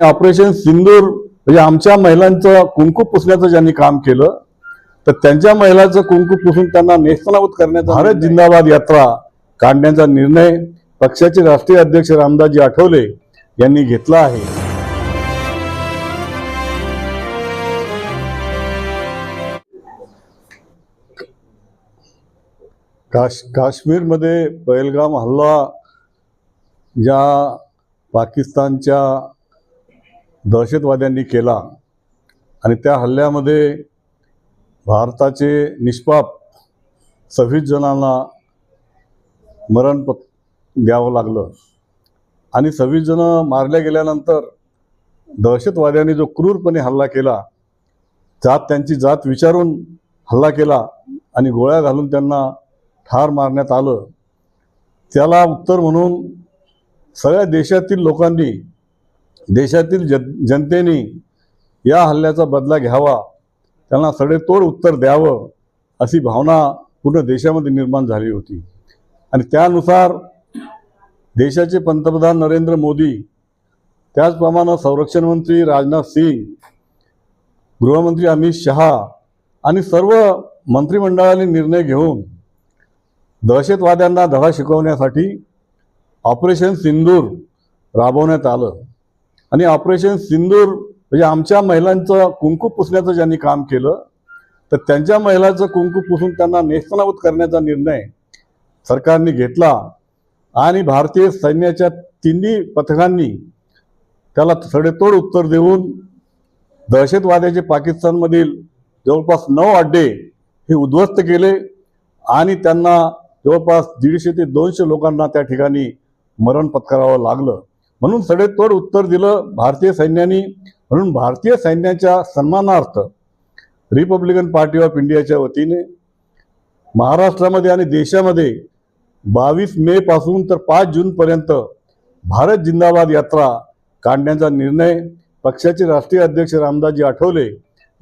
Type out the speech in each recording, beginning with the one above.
Operation सिंदूर म्हणजे आमच्या महिलांचं कुंकू पुसण्याचं ज्यांनी काम केलं तर त्यांच्या महिलांचं कुंकू पुसून त्यांना नेस्तनाबूत करण्याचा भारत जिंदाबाद यात्रा काढण्याचा निर्णय पक्षाचे राष्ट्रीय अध्यक्ष रामदासजी आठवले यांनी घेतला आहे। काश्मीरमध्ये पहलगाम हल्ला या पाकिस्तानच्या दहशतवाद्यांनी केला आणि त्या हल्ल्यामध्ये भारताचे निष्पाप 26 जणांना मरण द्यावं लागलं आणि 26 जण मारले गेल्यानंतर दहशतवाद्यांनी जो क्रूरपणे हल्ला केला, त्यांची जात विचारून हल्ला केला आणि गोळ्या घालून त्यांना ठार मारण्यात आलं। त्याला उत्तर म्हणून सगळ्या देशातील लोकांनी, देशातील जनतेने या हल्ल्याचा बदला घ्यावा, त्यांना सडेतोड उत्तर द्यावं अशी भावना पूर्ण देशामध्ये निर्माण झाली होती। आणि त्यानुसार देशाचे पंतप्रधान नरेंद्र मोदी, त्याचप्रमाणे संरक्षण मंत्री राजनाथ सिंग, गृहमंत्री अमित शहा आणि सर्व मंत्रिमंडळाने निर्णय घेऊन दहशतवाद्यांना धडा शिकवण्यासाठी ऑपरेशन सिंदूर राबवण्यात आलं। आणि ऑपरेशन सिंदूर म्हणजे आमच्या महिलांचं कुंकू पुसण्याचं ज्यांनी काम केलं तर त्यांच्या महिलांचं कुंकू पुसून त्यांना नेस्तनाबूत करण्याचा निर्णय सरकारने घेतला आणि भारतीय सैन्याच्या तिन्ही पथकांनी त्याला सडेतोड उत्तर देऊन दहशतवाद्याचे पाकिस्तानमधील जवळपास 9 अड्डे हे उद्ध्वस्त केले आणि त्यांना जवळपास 150 ते 200 लोकांना त्या ठिकाणी मरण पत्करावं लागलं। म्हणून सडेतोड उत्तर दिलं भारतीय सैन्याने। म्हणून भारतीय सैन्याच्या सन्मानार्थ रिपब्लिकन पार्टी ऑफ इंडियाच्या वतीने महाराष्ट्रामध्ये आणि देशामध्ये 22 मे पासून तर 5 जून पर्यंत भारत जिंदाबाद यात्रा काढण्याचा निर्णय पक्षाचे राष्ट्रीय अध्यक्ष रामदासजी आठवले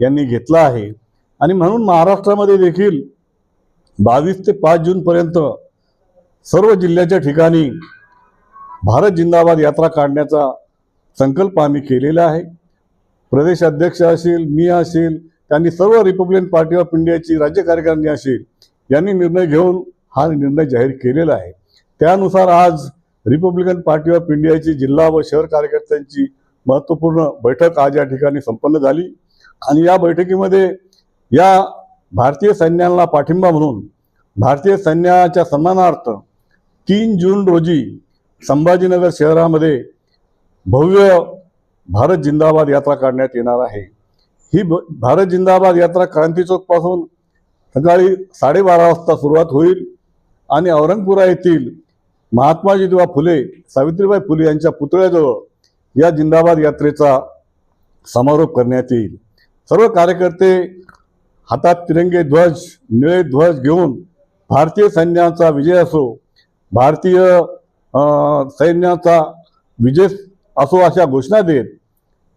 यांनी घेतला आहे। आणि म्हणून महाराष्ट्रामध्ये देखील 22 ते 5 जून पर्यंत सर्व जिल्ह्याच्या ठिकाणी भारत जिंदाबाद यात्रा काढण्याचा संकल्प आम्ही केलेला आहे। प्रदेश अध्यक्ष असेल, मी असेल, त्यांनी सर्व रिपब्लिकन पार्टी ऑफ इंडियाची राज्य कार्यकारिणी असेल यांनी निर्णय घेऊन हा निर्णय जाहीर केलेला आहे। त्यानुसार आज रिपब्लिकन पार्टी ऑफ इंडियाची जिल्हा व शहर कार्यकर्त्यांची महत्त्वपूर्ण बैठक आज या ठिकाणी संपन्न झाली आणि या बैठकीमध्ये या भारतीय सैन्याला पाठिंबा म्हणून भारतीय सैन्याच्या सन्मानार्थ 3 जून रोजी संभाजीनगर शहरामध्ये भव्य भारत जिंदाबाद यात्रा काढण्यात येणार आहे। ही भारत जिंदाबाद यात्रा क्रांती चौक पासून सकाळी 12:30 वाजता सुरुवात होईल आणि औरंगपुरा येथील महात्मा ज्योतिबा फुले, सावित्रीबाई फुले यांच्या पुतळ्याजवळ या जिंदाबाद यात्रेचा समारोप करण्यात येईल। सर्व कार्यकर्ते हातात तिरंगे ध्वज, निळे ध्वज घेऊन भारतीय सैन्याचा विजय असो, भारतीय सैन्याचा विजय असो अशा घोषणा देत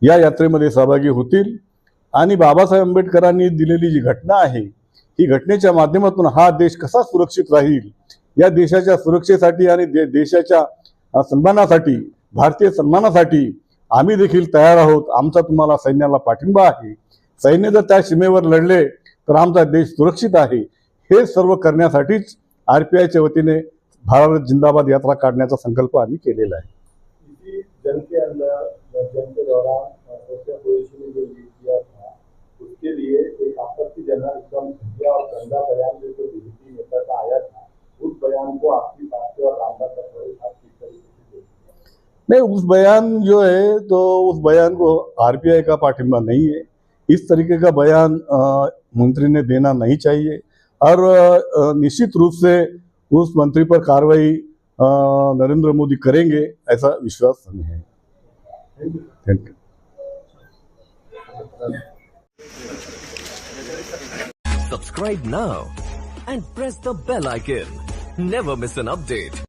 या यात्रेमध्ये सहभागी होतील। आणि बाबासाहेब आंबेडकरांनी दिलेली जी घटना आहे, ही घटनेच्या माध्यमातून हा देश कसा सुरक्षित राहील, या देशाच्या सुरक्षेसाठी आणि देशाच्या सन्मानासाठी, भारतीय सन्मानासाठी आम्ही देखील तयार आहोत। आमचा तुम्हाला सैन्याला पाठिंबा आहे। सैन्य जर त्या सीमेवर लढले तर आमचा देश सुरक्षित आहे। हे सर्व करण्यासाठीच RPIच्या वतीने भारत जिंदाबाद यात्रा काढण्याचा संकल्प आम्ही केलेला आहे। जंग के अंदर, जंग के दौरान सोशल पोजिशन ने जो लीड किया था, उसके लिए एक आपत्तिजनक एकदम घटिया और गंदा बयान जो बीजेपी नेता का आया था, उस बयान को आपकी पार्टी और रामदास आठवले साहब किस तरीके से देखते हैं? नहीं, उस बयान जो है तो उस बयान को RPI का पाठिंबा नहीं है। इस तरीके का बयान मंत्री ने देना नहीं चाहिए और निश्चित रूप से उस मंत्री पर कार्रवाई नरेंद्र मोदी करेंगे, ऐसा विश्वास हमें है। Thank you. Subscribe now and press the bell icon. Never miss an update.